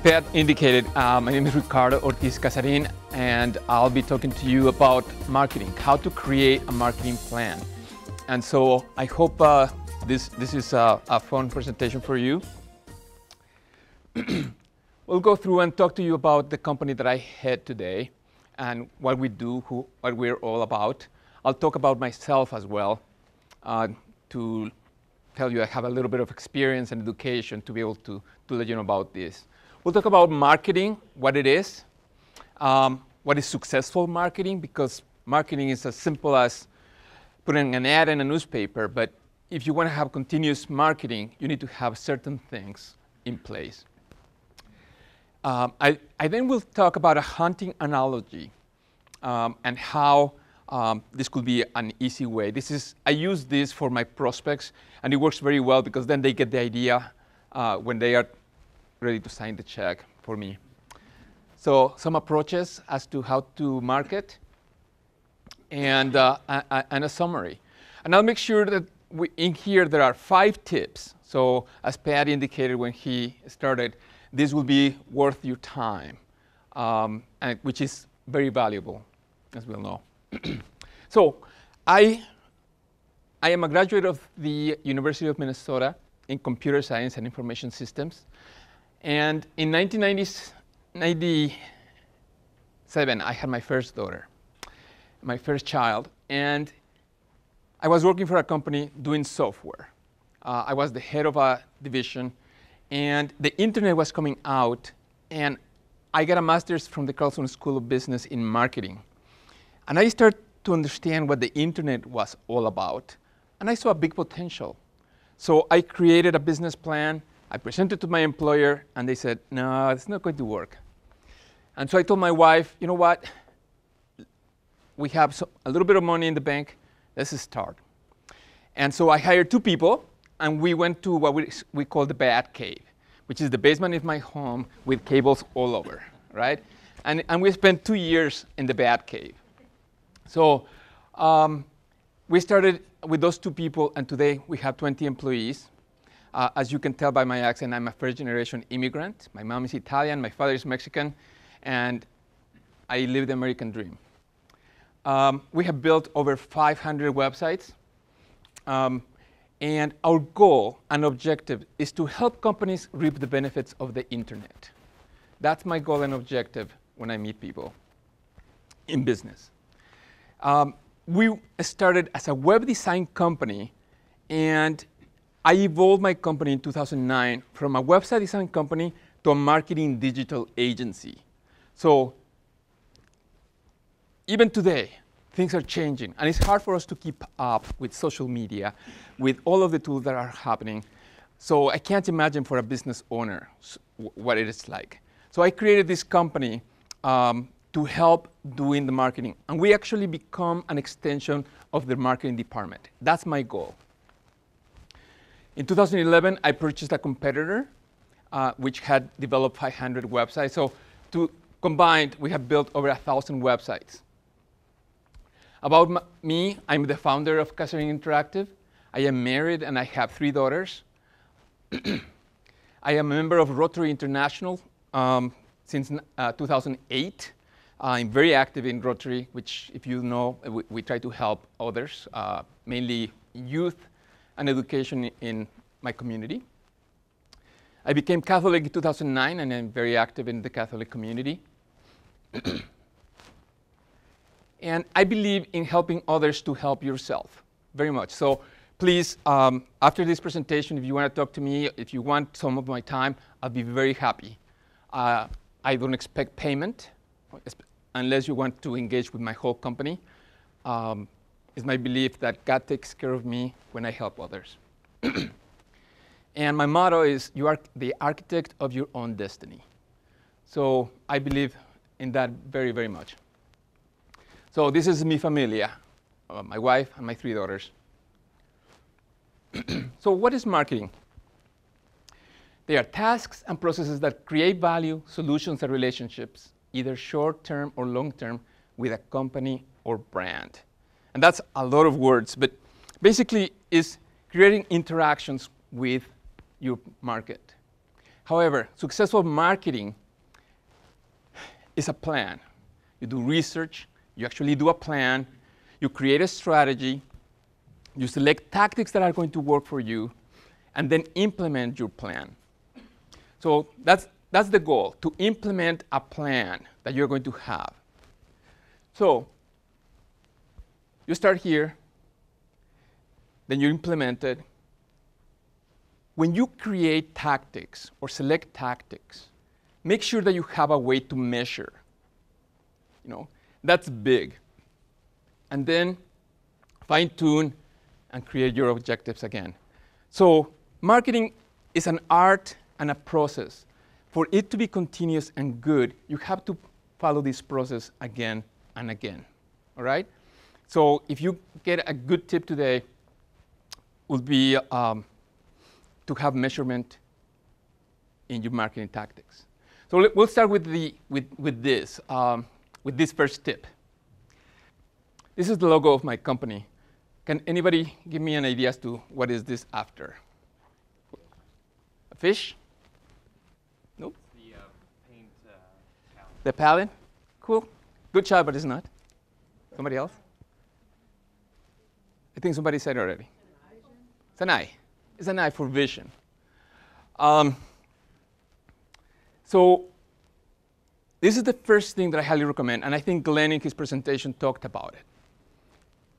Pat indicated, my name is Ricardo Ortizcazarin, and I'll be talking to you about marketing, how to create a marketing plan. And so I hope this is a fun presentation for you. We'll go through and talk to you about the company that I head today and what we do, what we're all about. I'll talk about myself as well to tell you I have a little bit of experience and education to be able to let you know about this. We'll talk about marketing, what it is, what is successful marketing, because marketing is as simple as putting an ad in a newspaper, but if you want to have continuous marketing, you need to have certain things in place. I then will talk about a hunting analogy and how this could be an easy way. I use this for my prospects, and it works very well because then they get the idea when they are ready to sign the check for me. So some approaches as to how to market and a summary. And I'll make sure that in here there are 5 tips. So as Pat indicated when he started, this will be worth your time, which is very valuable, as we'll know. So I am a graduate of the University of Minnesota in computer science and information systems. And in 1997, I had my first daughter, my first child. And I was working for a company doing software. I was the head of a division. And the internet was coming out. And I got a master's from the Carlson School of Business in marketing. And I started to understand what the internet was all about. And I saw a big potential. So I created a business plan. I presented to my employer, and they said, no, it's not going to work. And so I told my wife, you know what? We have a little bit of money in the bank. Let's start. And so I hired 2 people, and we went to what we call the Bat Cave, which is the basement of my home with cables all over, right? And we spent 2 years in the Bat Cave. So we started with those 2 people, and today we have 20 employees. As you can tell by my accent, I'm a first-generation immigrant. My mom is Italian, my father is Mexican, and I live the American dream. We have built over 500 websites, and our goal and objective is to help companies reap the benefits of the internet. That's my goal and objective when I meet people in business. We started as a web design company, and I evolved my company in 2009 from a website design company to a marketing digital agency. So even today, things are changing. And it's hard for us to keep up with social media, with all of the tools that are happening. So I can't imagine for a business owner what it is like. So I created this company to help doing the marketing. And we actually become an extension of the marketing department. That's my goal. In 2011, I purchased a competitor, which had developed 500 websites. So combined, we have built over 1,000 websites. About me, I'm the founder of Cazarin Interactive. I am married, and I have 3 daughters. I am a member of Rotary International since 2008. I'm very active in Rotary, which, if you know, we try to help others, mainly youth and education in my community. I became Catholic in 2009, and I'm very active in the Catholic community. And I believe in helping others to help yourself very much. So please, after this presentation, if you want to talk to me, if you want some of my time, I'll be very happy. I don't expect payment unless you want to engage with my whole company. It's my belief that God takes care of me when I help others. And my motto is, you are the architect of your own destiny. So I believe in that very, very much. So this is mi familia, my wife and my 3 daughters. So what is marketing? They are tasks and processes that create value, solutions, and relationships, either short-term or long-term, with a company or brand. And that's a lot of words, but basically is creating interactions with your market. However, successful marketing is a plan. You do research, you actually do a plan, you create a strategy, you select tactics that are going to work for you, and then implement your plan. So that's the goal, to implement a plan that you're going to have. So you start here, then you implement it. When you create tactics or select tactics, make sure that you have a way to measure. That's big. And then fine-tune and create your objectives again. So marketing is an art and a process. For it to be continuous and good, you have to follow this process again and again. All right? So if you get a good tip today, would be to have measurement in your marketing tactics. So we'll start with this first tip. This is the logo of my company. Can anybody give me an idea as to what is this after? A fish? Nope. The paint palette. The palette? Cool. Good job, but it's not. Somebody else? I think somebody said it already. It's an eye. It's an eye for vision. So this is the first thing that I highly recommend, and I think Glenn in his presentation talked about it.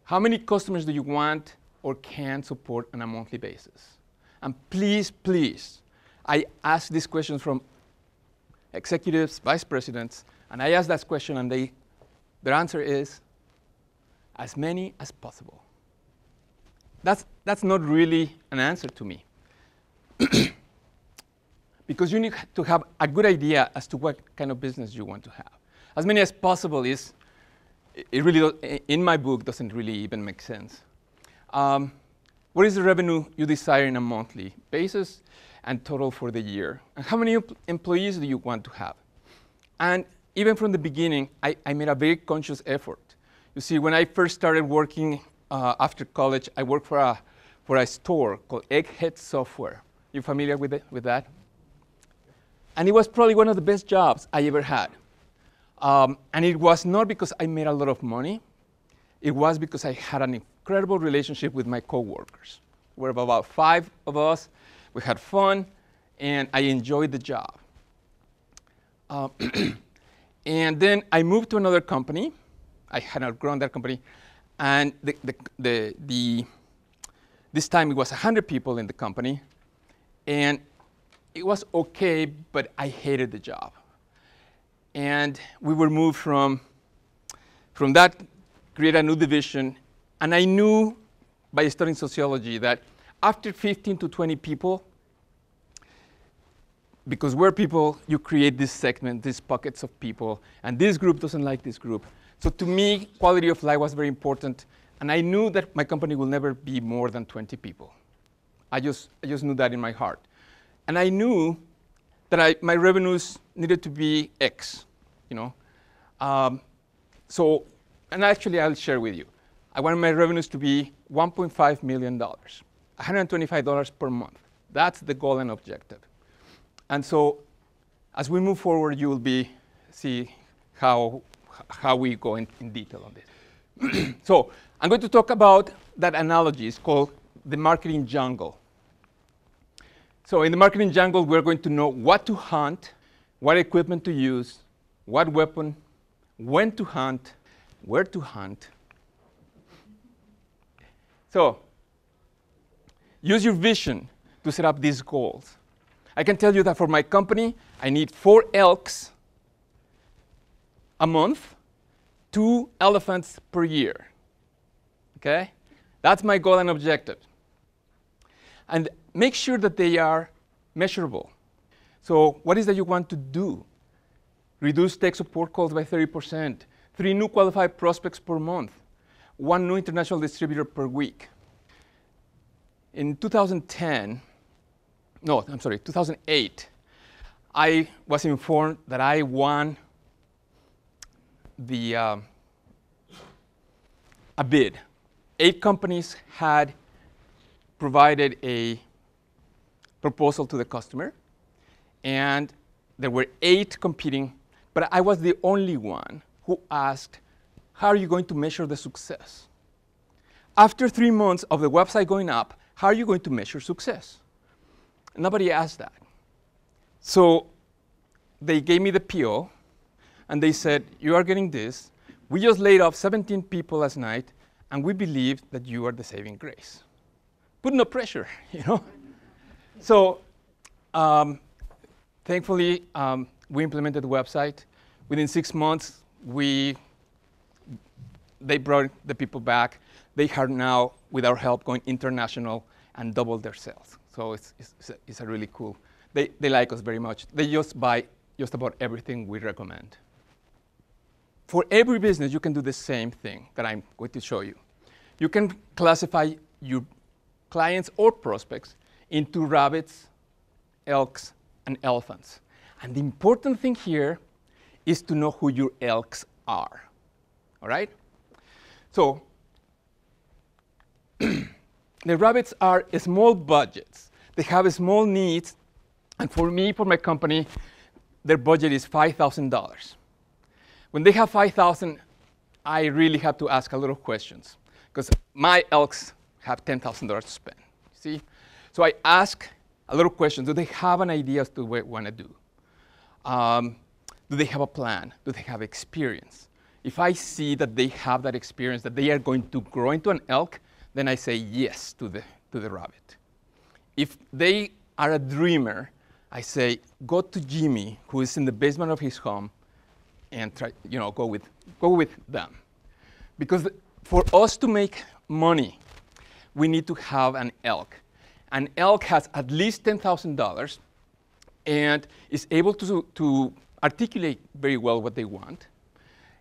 How many customers do you want or can support on a monthly basis? And please, please, I ask these questions from executives, vice presidents, and I ask that question, and their answer is as many as possible. That's not really an answer to me. Because you need to have a good idea as to what kind of business you want to have. As many as possible is, it really, in my book, doesn't really even make sense. What is the revenue you desire in a monthly basis and total for the year? And how many employees do you want to have? And even from the beginning, I made a very conscious effort. You see, when I first started working after college, I worked for a store called Egghead Software. You familiar with that? And it was probably one of the best jobs I ever had. And it was not because I made a lot of money. It was because I had an incredible relationship with my coworkers. There were about 5 of us. We had fun, and I enjoyed the job. And then I moved to another company. I had outgrown that company. And this time it was 100 people in the company. And it was okay, but I hated the job. And we were moved from that, create a new division. And I knew by studying sociology that after 15 to 20 people, because we're people, you create this segment, these pockets of people, and this group doesn't like this group. So to me, quality of life was very important, and I knew that my company will never be more than 20 people. I just knew that in my heart. And I knew that my revenues needed to be X, So, and actually I'll share with you. I wanted my revenues to be $1.5 million, $125 per month. That's the goal and objective. And so, as we move forward, you will see how we go in detail on this. So, I'm going to talk about that analogy. It's called the marketing jungle. So, in the marketing jungle, we're going to know what to hunt, what equipment to use, what weapon, when to hunt, where to hunt. So, use your vision to set up these goals. I can tell you that for my company, I need 4 elks a month, 2 elephants per year. Okay? That's my goal and objective. And make sure that they are measurable. So what is that you want to do? Reduce tech support calls by 30%, 3 new qualified prospects per month, 1 new international distributor per week. In 2008, I was informed that I won a bid. 8 companies had provided a proposal to the customer, and there were 8 competing, but I was the only one who asked, how are you going to measure the success? After 3 months of the website going up, how are you going to measure success? Nobody asked that. So they gave me the PO, and they said, you are getting this. We just laid off 17 people last night, and we believe that you are the saving grace. Put no pressure, you know? So thankfully, we implemented the website. Within 6 months, they brought the people back. They are now, with our help, going international and double their sales. So it's a really cool. They like us very much. They just buy just about everything we recommend. For every business, you can do the same thing that I'm going to show you. You can classify your clients or prospects into rabbits, elks, and elephants. And the important thing here is to know who your elks are. All right? So the rabbits are small budgets. They have small needs. And for me, for my company, their budget is $5,000. When they have $5,000, I really have to ask a lot of questions, because my elks have $10,000 to spend. See? So I ask a lot of questions. Do they have an idea as to what they want to do? Do they have a plan? Do they have experience? If I see that they have that experience, that they are going to grow into an elk, then I say yes to the rabbit. If they are a dreamer, I say, go to Jimmy, who is in the basement of his home, and try, go with them. Because for us to make money, we need to have an elk. An elk has at least $10,000 and is able to articulate very well what they want.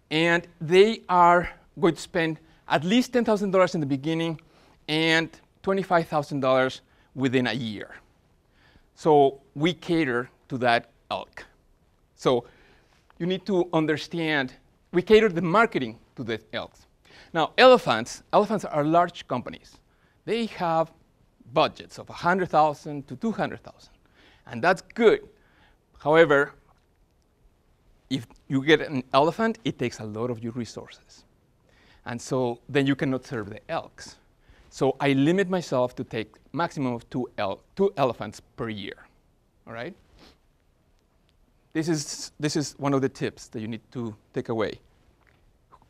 And they are going to spend at least $10,000 in the beginning and $25,000 within a year. So we cater to that elk. So you need to understand, we cater the marketing to the elks. Now, elephants are large companies. They have budgets of $100,000 to $200,000, and that's good. However, if you get an elephant, it takes a lot of your resources. And so then you cannot serve the elks. So I limit myself to take maximum of two elephants per year. All right? This is one of the tips that you need to take away.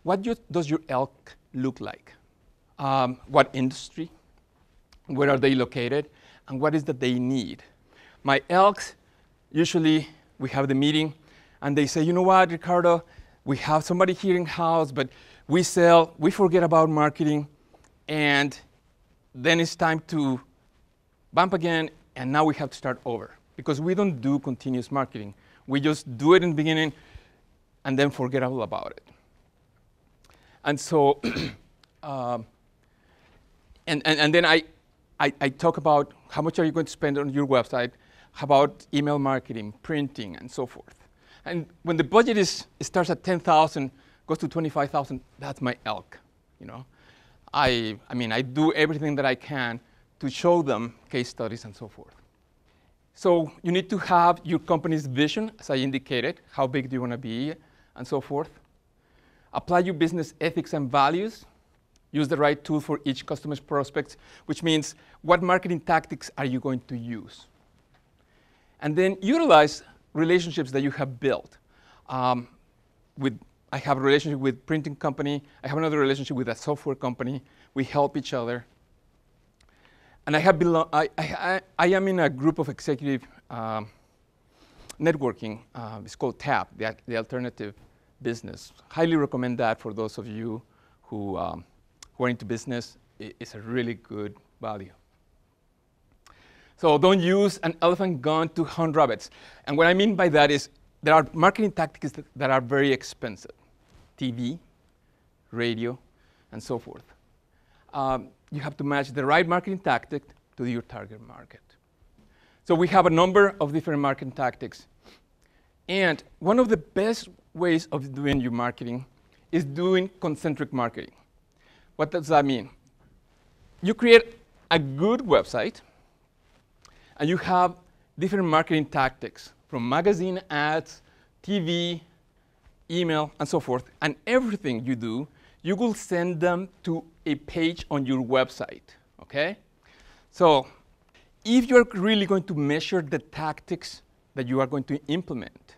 What does your elk look like? What industry? Where are they located? And what is that they need? My elks, usually we have the meeting, and they say, you know what, Ricardo, we have somebody here in-house, but we forget about marketing, and then it's time to bump again, and now we have to start over. Because we don't do continuous marketing. We just do it in the beginning, and then forget all about it. And so, and then I talk about how much are you going to spend on your website, how about email marketing, printing, and so forth. And when the budget starts at $10,000, goes to $25,000, that's my elk. You know, I mean, I do everything that I can to show them case studies and so forth. So you need to have your company's vision, as I indicated, how big do you want to be, and so forth. Apply your business ethics and values. Use the right tool for each customer's prospects, which means what marketing tactics are you going to use? And then utilize relationships that you have built. I have a relationship with printing company. I have another relationship with a software company. We help each other. And I am in a group of executive networking. It's called TAP, the Alternative Business. Highly recommend that for those of you who are into business. It's a really good value. So don't use an elephant gun to hunt rabbits. And what I mean by that is there are marketing tactics that are very expensive. TV, radio, and so forth. You have to match the right marketing tactic to your target market. So we have a number of different marketing tactics. And one of the best ways of doing your marketing is doing concentric marketing. What does that mean? You create a good website, and you have different marketing tactics from magazine ads, TV, email, and so forth. And everything you do, you will send them to a page on your website, okay? So if you're really going to measure the tactics that you are going to implement,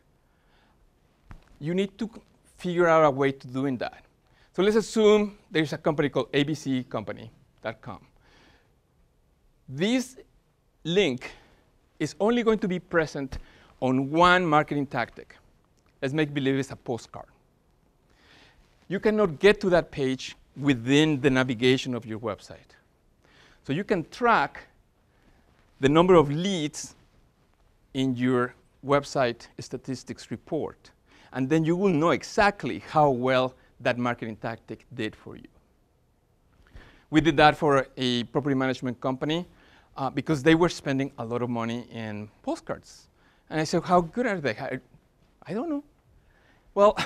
you need to figure out a way to doing that. So let's assume there's a company called abccompany.com. This link is only going to be present on one marketing tactic. Let's make believe it's a postcard. You cannot get to that page within the navigation of your website. So you can track the number of leads in your website statistics report. And then you will know exactly how well that marketing tactic did for you. We did that for a property management company because they were spending a lot of money in postcards. And I said, how good are they? I don't know. Well,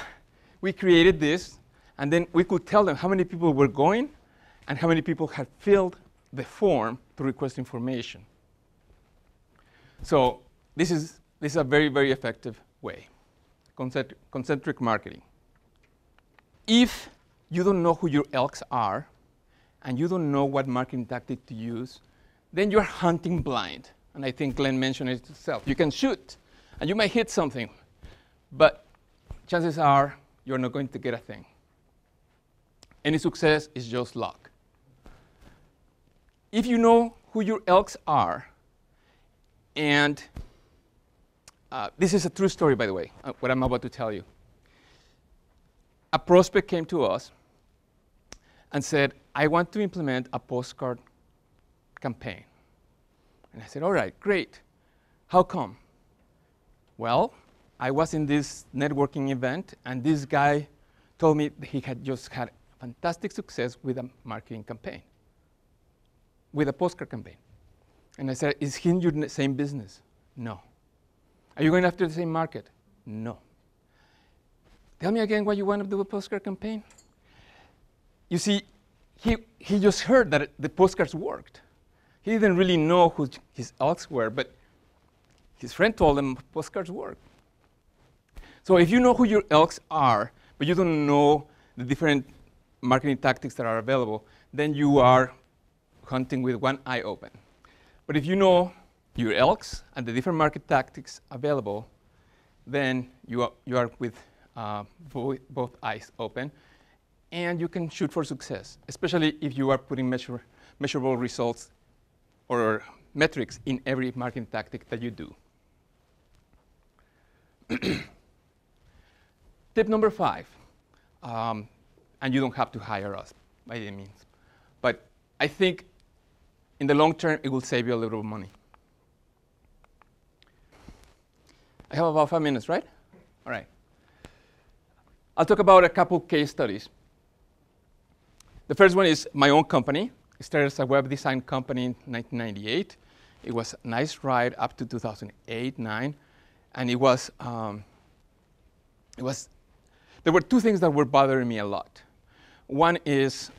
we created this, and then we could tell them how many people were going and how many people had filled the form to request information. So this is a very, very effective way, concentric marketing. If you don't know who your elks are, and you don't know what marketing tactic to use, then you're hunting blind. And I think Glenn mentioned it himself. You can shoot, and you might hit something, but chances are you're not going to get a thing. Any success is just luck. If you know who your elks are, and this is a true story, by the way, what I'm about to tell you. A prospect came to us and said, I want to implement a postcard campaign. And I said, all right, great. How come? Well, I was in this networking event, and this guy told me that he had just had fantastic success with a marketing campaign, with a postcard campaign. And I said, is he in your same business? No. Are you going after the same market? No. Tell me again why you want to do a postcard campaign. You see, he just heard that the postcards worked. He didn't really know who his elks were, but his friend told him postcards work. So if you know who your elks are, but you don't know the different marketing tactics that are available, then you are hunting with one eye open. But if you know your elks and the different market tactics available, then you are with both eyes open, and you can shoot for success, especially if you are putting measurable results or metrics in every marketing tactic that you do. Tip number 5, and you don't have to hire us by any means, but I think in the long term it will save you a little money. I have about 5 minutes, right? All right. I'll talk about a couple case studies. The first one is my own company. It started as a web design company in 1998. It was a nice ride up to 2008, 2009, and there were two things that were bothering me a lot. One is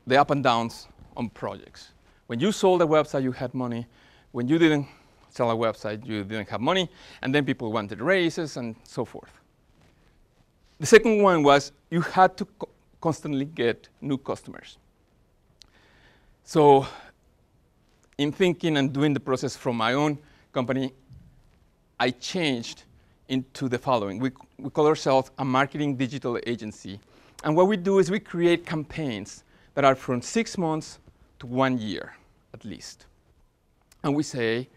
the up and downs on projects. When you sold a website, you had money. When you didn't sell a website, you didn't have money, and then people wanted raises and so forth. The second one was you had to constantly get new customers. So in thinking and doing the process from my own company, I changed into the following. We call ourselves a marketing digital agency. And what we do is we create campaigns that are from 6 months to 1 year, at least. And we say,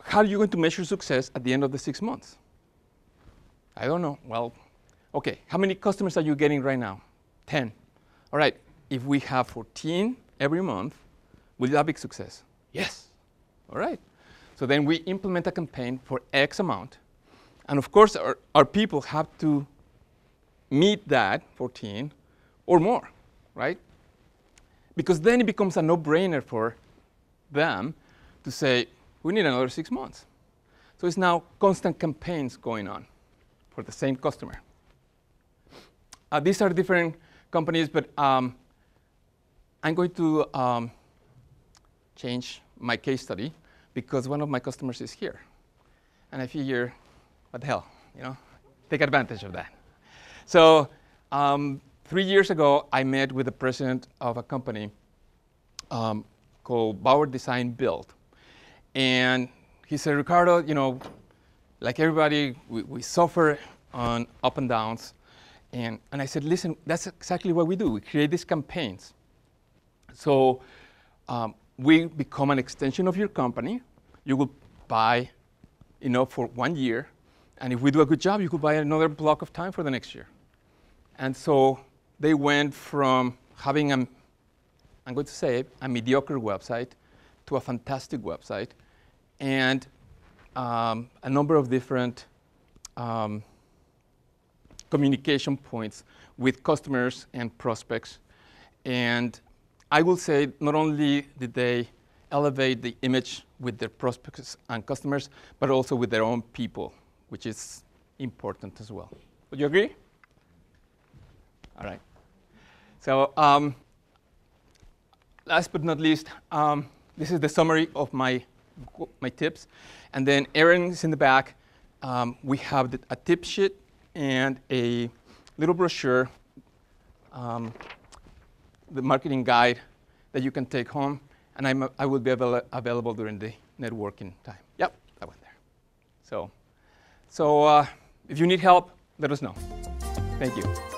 how are you going to measure success at the end of the 6 months? I don't know. Well, OK, how many customers are you getting right now? 10. All right, if we have 14 every month, will that be success? Yes. All right. So then we implement a campaign for X amount. And of course, our people have to meet that 14 or more, right? Because then it becomes a no-brainer for them to say, we need another 6 months. So it's now constant campaigns going on for the same customer. These are different companies, but I'm going to change my case study because one of my customers is here. And I figure, what the hell, you know, take advantage of that. So 3 years ago, I met with the president of a company called Bauer Design Build. And he said, Ricardo, you know, like everybody, we suffer on up and downs. And I said, listen, that's exactly what we do. We create these campaigns. So we become an extension of your company. You will buy, you know, for 1 year. And if we do a good job, you could buy another block of time for the next year. And so they went from having I'm going to say a mediocre website to a fantastic website, and a number of different communication points with customers and prospects. And I will say not only did they elevate the image with their prospects and customers, but also with their own people, which is important as well. Would you agree? All right. So last but not least, this is the summary of my tips. And then Aaron is in the back. We have a tip sheet and a little brochure, the marketing guide that you can take home. And I will be available during the networking time. Yep, that one there. So if you need help, let us know. Thank you.